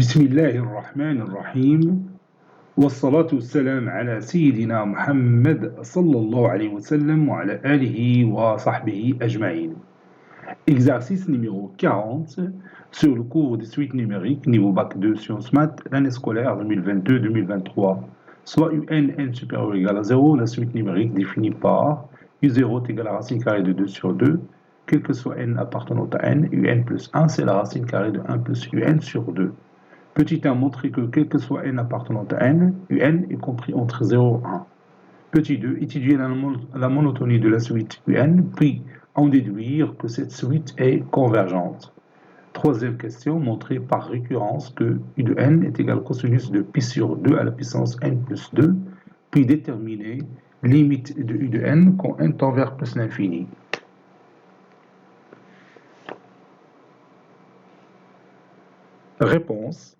بسم الله الرحمن الرحيم والصلاة والسلام على سيدنا محمد صلى الله عليه وسلم وعلى آله وصحبه أجمعين. Exercice numéro 40 sur le cours des suites numériques niveau bac 2 sciences maths l'année scolaire 2022-2023. Soit UN supérieur ou égal à 0, la suite numérique définie par U0 est égal à racine carrée de 2 sur 2, quel que soit n appartenant à n, UN plus 1 c'est la racine carrée de 1 plus UN sur 2. Petit 1, montrer que quel que soit n appartenant à n, un est compris entre 0 et 1. Petit 2, étudier la monotonie de la suite un, puis en déduire que cette suite est convergente. Troisième question, montrer par récurrence que u de n est égal au cosinus de pi sur 2 à la puissance n plus 2, puis déterminer limite de u de n quand n tend vers plus l'infini. Réponse.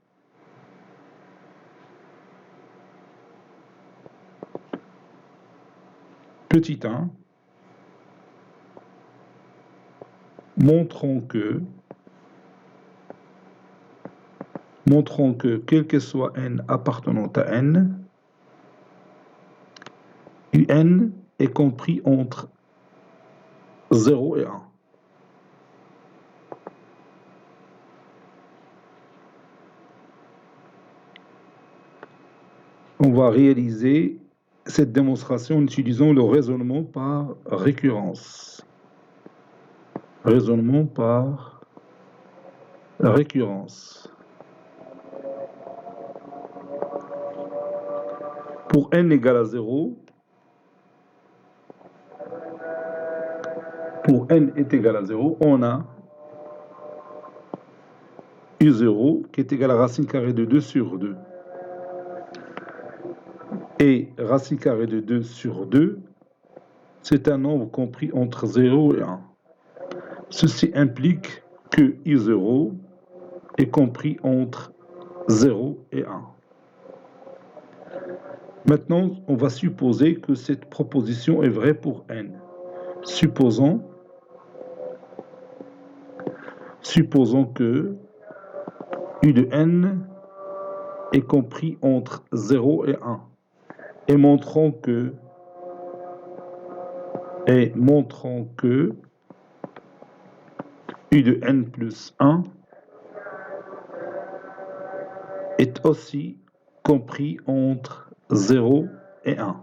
Petit 1, montrons que quel que soit n appartenant à n, un est compris entre 0 et 1. On va réaliser cette démonstration en utilisant le raisonnement par récurrence. Raisonnement par récurrence. Pour n égale à 0, pour n est égal à 0, on a U0 qui est égal à racine carrée de 2 sur 2. Et racine carrée de 2 sur 2, c'est un nombre compris entre 0 et 1. Ceci implique que I0 est compris entre 0 et 1. Maintenant, on va supposer que cette proposition est vraie pour n. Supposons que U de n est compris entre 0 et 1. Et montrons que U de n plus 1 est aussi compris entre 0 et 1.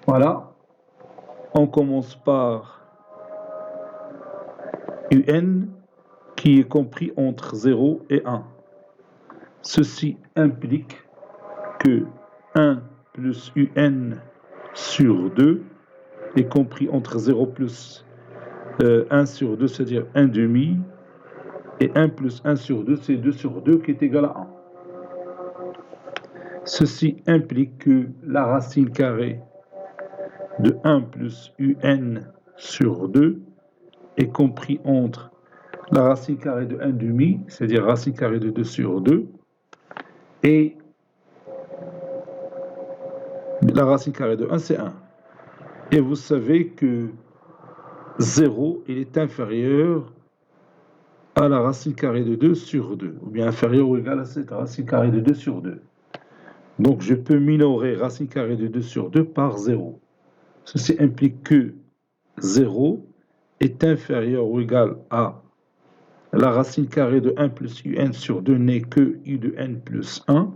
Voilà, on commence par UN qui est compris entre 0 et 1. Ceci implique que 1 plus UN sur 2 est compris entre 0 plus 1 sur 2, c'est-à-dire 1 demi, et 1 plus 1 sur 2, c'est 2 sur 2 qui est égal à 1. Ceci implique que la racine carrée de 1 plus UN sur 2 est compris entre la racine carrée de 1 demi, c'est-à-dire racine carrée de 2 sur 2, et la racine carrée de 1, c'est 1. Et vous savez que 0, il est inférieur à la racine carrée de 2 sur 2, ou bien inférieur ou égal à cette racine carrée de 2 sur 2. Donc je peux minorer racine carrée de 2 sur 2 par 0. Ceci implique que 0 est inférieur ou égal à la racine carrée de 1 plus un sur 2 n'est que u de n plus 1,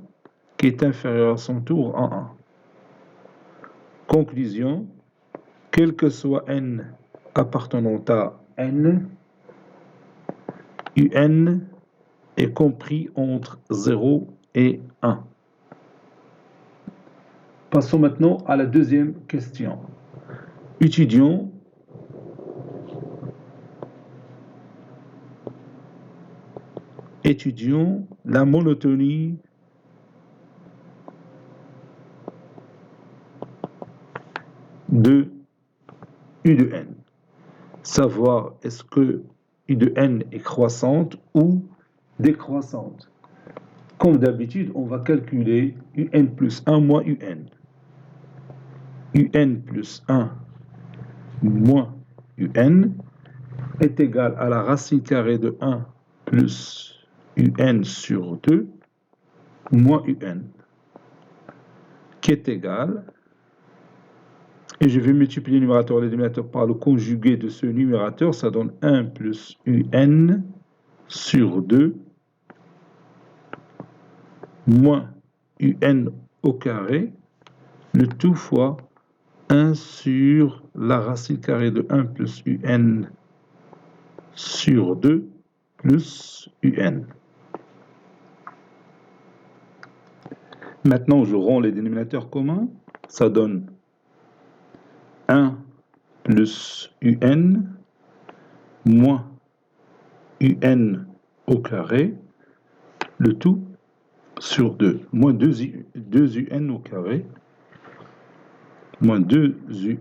qui est inférieur à son tour à 1. Conclusion, quel que soit n appartenant à n, un est compris entre 0 et 1. Passons maintenant à la deuxième question. Étudions la monotonie de U de n. Savoir est-ce que U de n est croissante ou décroissante. Comme d'habitude, on va calculer un plus 1 moins un. Un plus 1 moins un est égal à la racine carrée de 1 plus un sur 2 moins un, qui est égal, et je vais multiplier le numérateur et le dénominateur par le conjugué de ce numérateur, ça donne 1 plus un sur 2 moins un au carré, le tout fois 1 sur la racine carrée de 1 plus un sur 2 plus un. Maintenant, je rends les dénominateurs communs. Ça donne 1 plus un moins un au carré, le tout sur 2, moins 2 un au carré, moins 2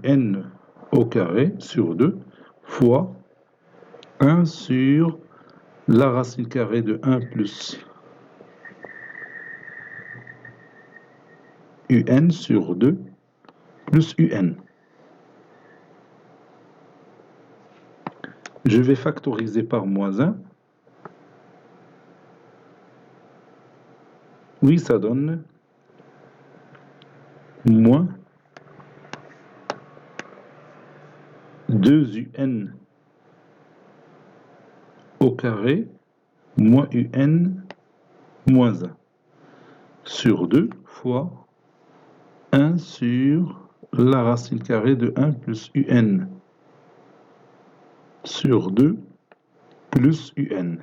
un au carré sur 2, fois 1 sur la racine carrée de 1 plus un sur 2 plus un. Je vais factoriser par moins 1. Oui, ça donne moins 2 un au carré moins un moins 1 sur 2 fois 1 sur la racine carrée de 1 plus un sur 2 plus un.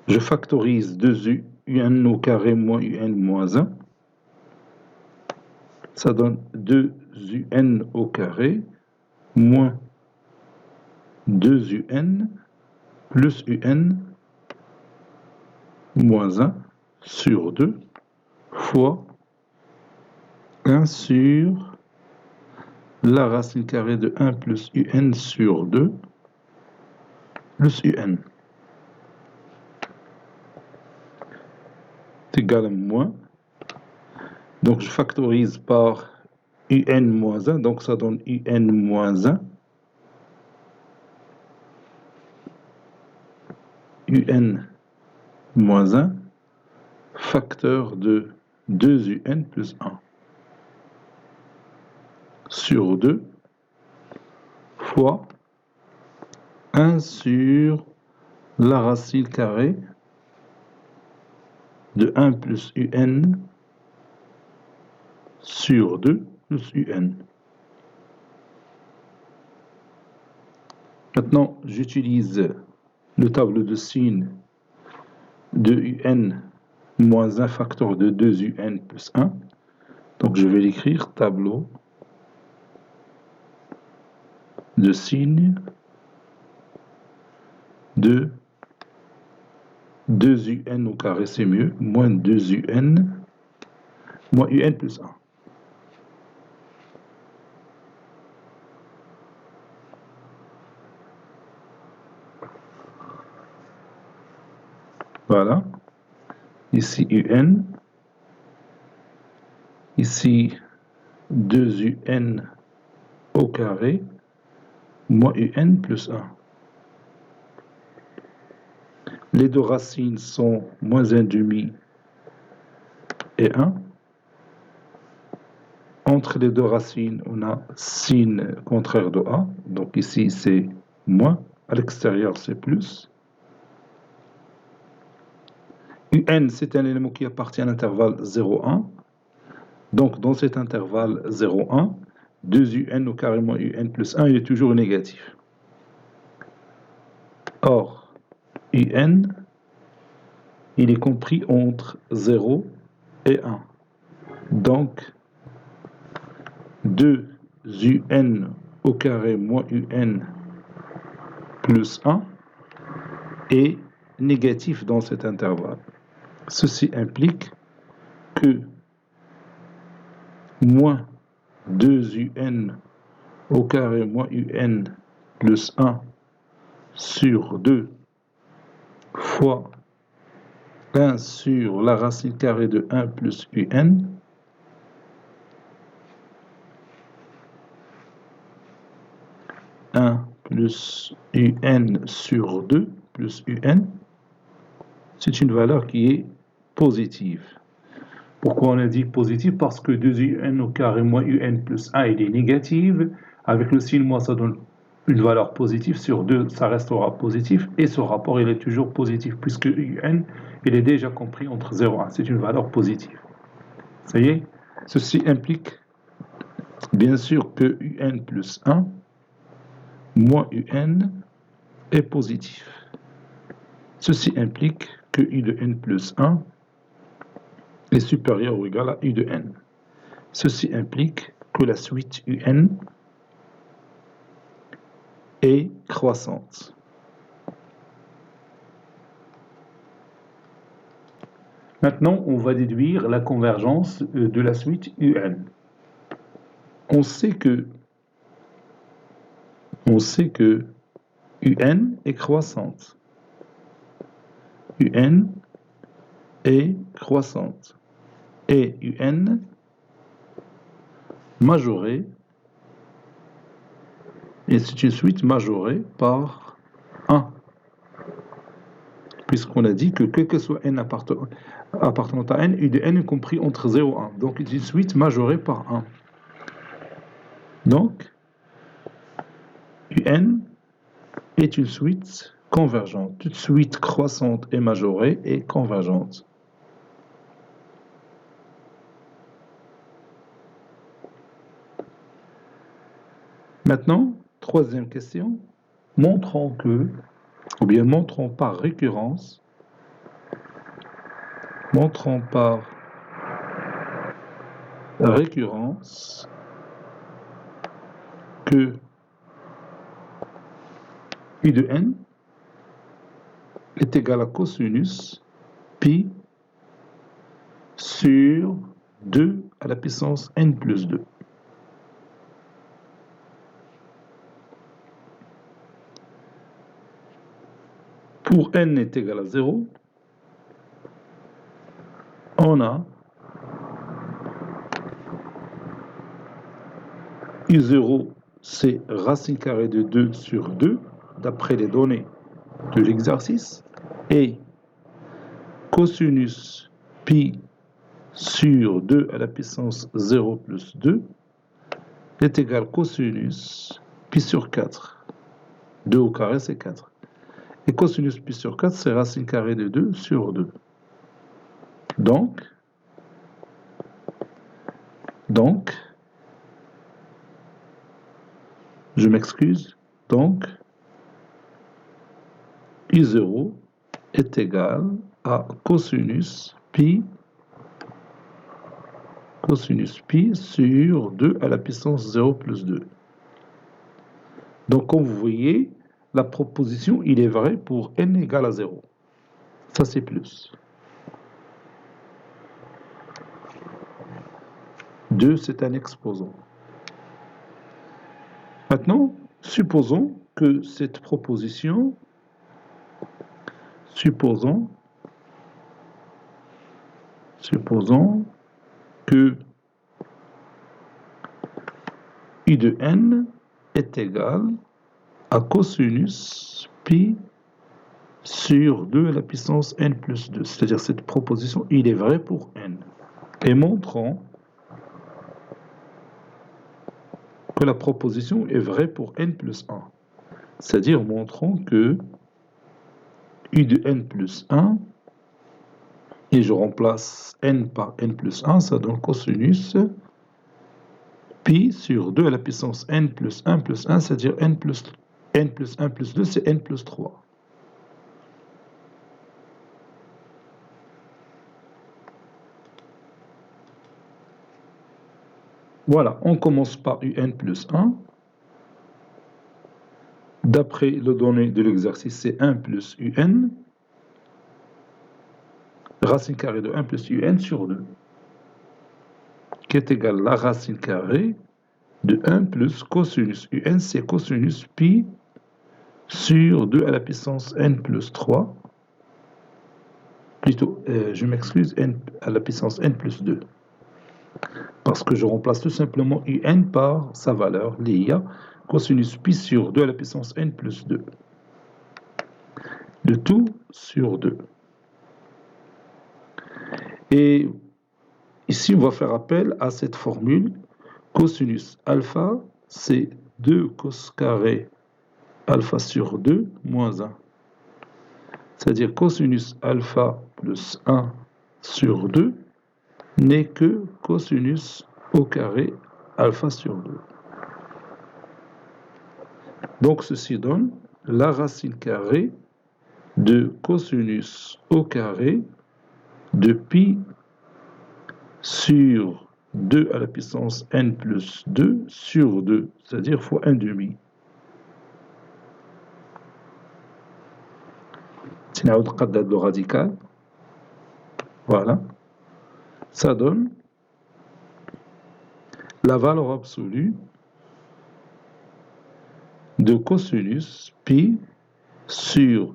Je factorise 2 un au carré moins un moins 1. Ça donne 2 un au carré moins 2 un plus un moins 1 sur 2 fois 1 sur la racine carrée de 1 plus un sur 2 plus un. C'est égal à moins. Donc je factorise par un moins 1, donc ça donne un moins 1. un moins 1, facteur de 2 un plus 1 sur 2 fois 1 sur la racine carrée de 1 plus un sur 2 plus un. Maintenant, j'utilise le tableau de signe de un moins 1 facteur de 2 un plus 1. Donc je vais l'écrire, tableau de signe de 2 un au carré, c'est mieux, moins 2 un moins un plus 1. Voilà. Ici un. Ici 2 un au carré moins un plus 1. Les deux racines sont moins 1 demi et 1. Entre les deux racines, on a signe contraire de A. Donc ici, c'est moins. À l'extérieur, c'est plus. Un, c'est un élément qui appartient à l'intervalle 0,1. Donc, dans cet intervalle 0,1, 2 ou carrément un plus 1, il est toujours négatif. Or, un, il est compris entre 0 et 1. Donc, 2 au carré moins un plus 1 est négatif dans cet intervalle. Ceci implique que moins 2 au carré moins un plus 1 sur 2 fois 1 sur la racine carrée de 1 plus un plus un sur 2 plus un, c'est une valeur qui est positive. Pourquoi on indique positive? Parce que 2un au carré moins un plus 1, il est négatif. Avec le signe moins, ça donne une valeur positive. Sur 2, ça restera positif. Et ce rapport, il est toujours positif, puisque un, il est déjà compris entre 0 et 1. C'est une valeur positive. Ça y est? Ceci implique, bien sûr, que un plus 1 moins un est positif. Ceci implique que u de n plus 1 est supérieur ou égal à u de n. Ceci implique que la suite un est croissante. Maintenant, on va déduire la convergence de la suite un. On sait que un est croissante. un est croissante. Et un majorée, et c'est une suite majorée par 1. Puisqu'on a dit que quel que soit n appartenant à n, u de n est compris entre 0 et 1. Donc, c'est une suite majorée par 1. Donc, un est une suite convergente. Toute suite croissante et majorée est convergente. Maintenant, troisième question. Montrons par récurrence, que u de n est égal à cosinus pi sur 2 à la puissance n plus 2. Pour n est égal à 0, on a u0, c'est racine carrée de 2 sur 2, d'après les données de l'exercice, et cosinus pi sur 2 à la puissance 0 plus 2 est égal à cosinus pi sur 4. 2 au carré, c'est 4. Et cosinus pi sur 4, c'est racine carrée de 2 sur 2. Donc, je m'excuse, donc, I0 est égal à cosinus pi sur 2 à la puissance 0 plus 2. Donc, comme vous voyez, la proposition, il est vrai pour n égale à 0. Ça, c'est plus. 2, c'est un exposant. Maintenant, supposons que cette proposition, supposons que u de n est égal à cosinus pi sur 2 à la puissance n plus 2. C'est-à-dire cette proposition, il est vrai pour n. Et montrons que la proposition est vraie pour n plus 1. C'est-à-dire montrons que u de n plus 1, et je remplace n par n plus 1, ça donne cosinus pi sur 2 à la puissance n plus 1, c'est-à-dire n plus 1 plus 2, c'est n plus 3. Voilà, on commence par un plus 1. D'après les données de l'exercice, c'est 1 plus un. Racine carrée de 1 plus un sur 2. Qui est égal à la racine carrée de 1 plus cosinus un, c'est cosinus pi sur 2 à la puissance n plus 3. Plutôt, je m'excuse, n à la puissance n plus 2. Parce que je remplace tout simplement un par sa valeur, l'IA, cosinus pi sur 2 à la puissance n plus 2. Le tout sur 2. Et ici, on va faire appel à cette formule. Cosinus alpha, c'est 2 cos carré alpha sur 2 moins 1. C'est-à-dire cosinus alpha plus 1 sur 2 n'est que cosinus au carré alpha sur 2. Donc ceci donne la racine carrée de cosinus au carré de pi sur 2 à la puissance n plus 2 sur 2, c'est-à-dire fois 1 demi. تنعود نقدر le radical. Voilà. Ça donne la valeur absolue de cosinus pi sur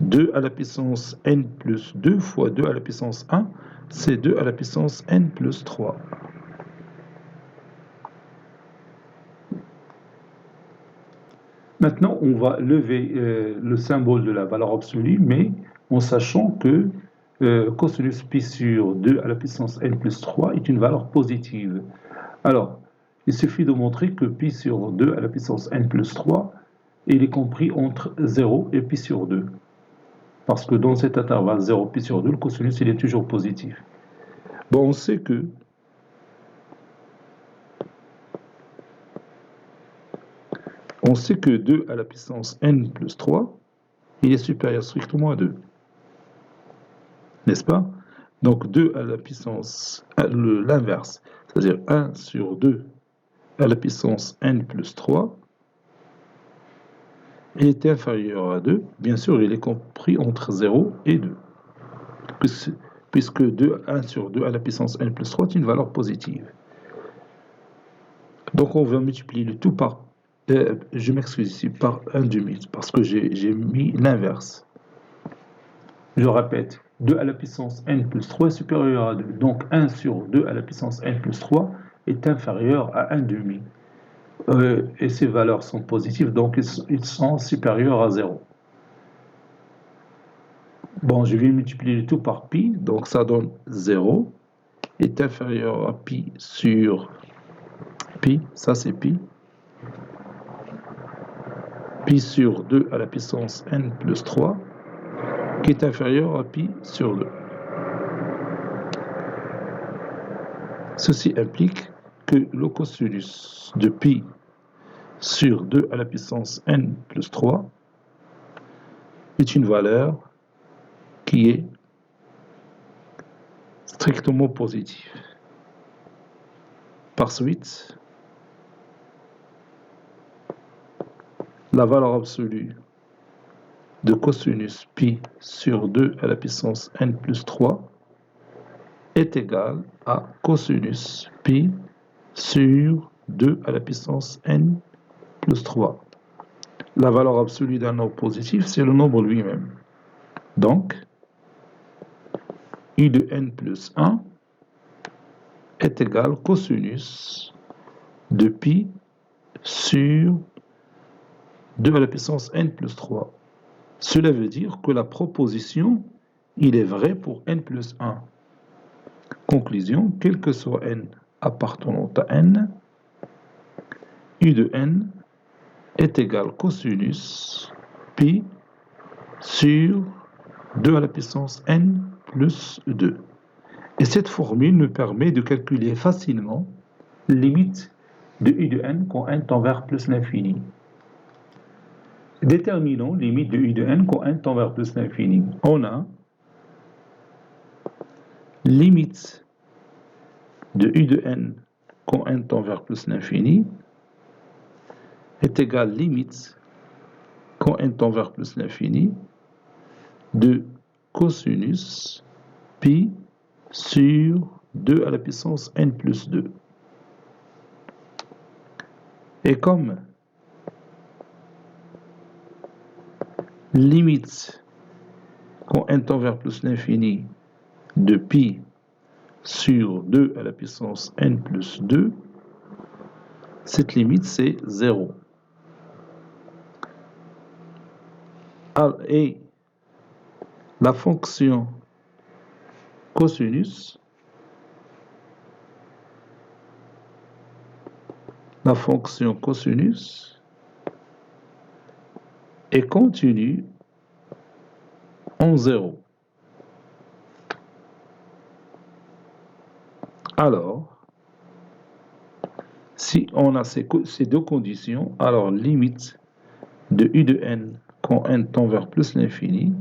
2 à la puissance n plus 2 fois 2 à la puissance 1, c'est 2 à la puissance n plus 3. Maintenant, on va lever le symbole de la valeur absolue, mais en sachant que cosinus pi sur 2 à la puissance n plus 3 est une valeur positive. Alors, il suffit de montrer que pi sur 2 à la puissance n plus 3, il est compris entre 0 et pi sur 2. Parce que dans cet intervalle 0 pi sur 2, le cosinus il est toujours positif. Bon, on sait que On sait que 2 à la puissance n plus 3, il est supérieur strictement à 2. N'est-ce pas? Donc 2 à la puissance, l'inverse, c'est-à-dire 1 sur 2 à la puissance n plus 3, il est inférieur à 2. Bien sûr, il est compris entre 0 et 2. Puisque 1 sur 2 à la puissance n plus 3 est une valeur positive. Donc on va multiplier le tout par je m'excuse ici, par 1 demi, parce que j'ai mis l'inverse. Je répète, 2 à la puissance n plus 3 est supérieur à 2. Donc 1 sur 2 à la puissance n plus 3 est inférieur à 1 demi. Et ces valeurs sont positives, donc ils sont supérieurs à 0. Bon, je vais multiplier le tout par pi, donc ça donne 0, est inférieur à pi sur pi, ça c'est pi. Pi sur 2 à la puissance n plus 3, qui est inférieur à pi sur 2. Ceci implique que le cosinus de pi sur 2 à la puissance n plus 3 est une valeur qui est strictement positive. Par suite, la valeur absolue de cosinus pi sur 2 à la puissance n plus 3 est égale à cosinus pi sur 2 à la puissance n plus 3. La valeur absolue d'un nombre positif, c'est le nombre lui-même. Donc, i de n plus 1 est égal cosinus de pi sur 2 à la puissance n plus 3. Cela veut dire que la proposition, il est vrai pour n plus 1. Conclusion, quel que soit n appartenant à n, i de n est égal cosinus pi sur 2 à la puissance n plus 2. Et cette formule nous permet de calculer facilement limite de i de n quand n tend vers plus l'infini. Déterminons limite de i de n quand n tend vers plus l'infini. On a limite de i de n quand n tend vers plus l'infini est égale limite quand n tend vers plus l'infini de cosinus pi sur 2 à la puissance n plus 2. Et comme limite quand n tend vers plus l'infini de pi sur 2 à la puissance n plus 2, cette limite c'est 0. Et la fonction cosinus est continue en 0. Alors, si on a ces deux conditions, alors limite de u de n quand n tend vers plus l'infini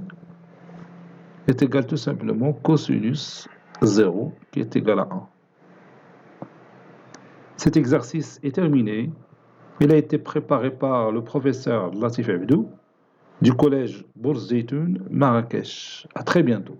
est égale tout simplement cosinus 0 qui est égal à 1. Cet exercice est terminé. Il a été préparé par le professeur Latif Abdou du collège Bourz Zeytoun, Marrakech. À très bientôt.